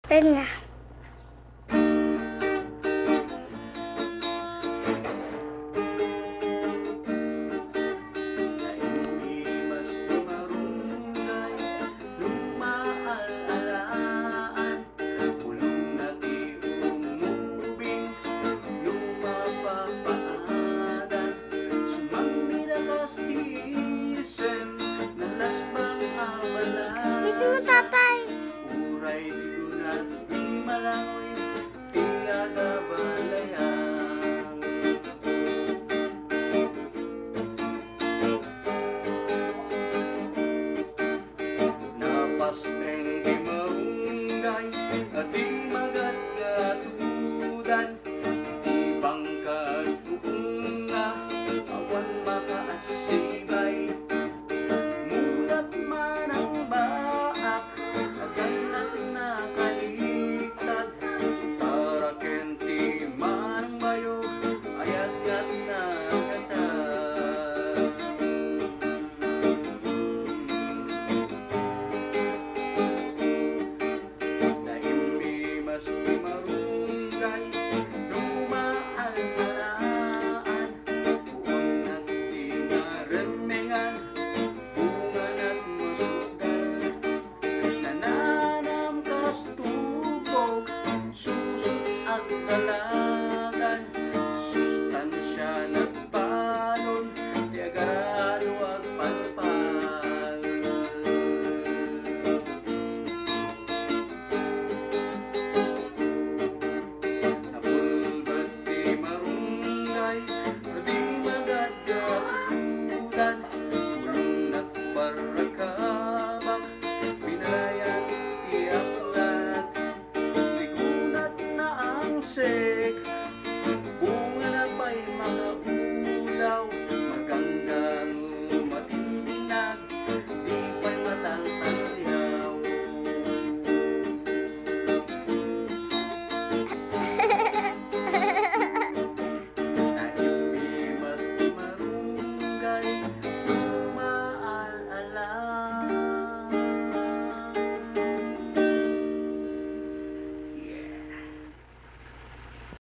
Tengah. Gusto mo, tatay? Uray di gunat, di malangoy, di aga balayang. Napas ang di marunggay, at di magatgatudan, di bangkag buunga, awan makaasibay. Mulat man ang baak, agalat na kaligtad, para kenti man ang bayo, ayagat na katag. Naimbi mas di marunggay, lumaalaan, buong at di naremengan, bungan at masugal, nananam kas tubog, susot at dala.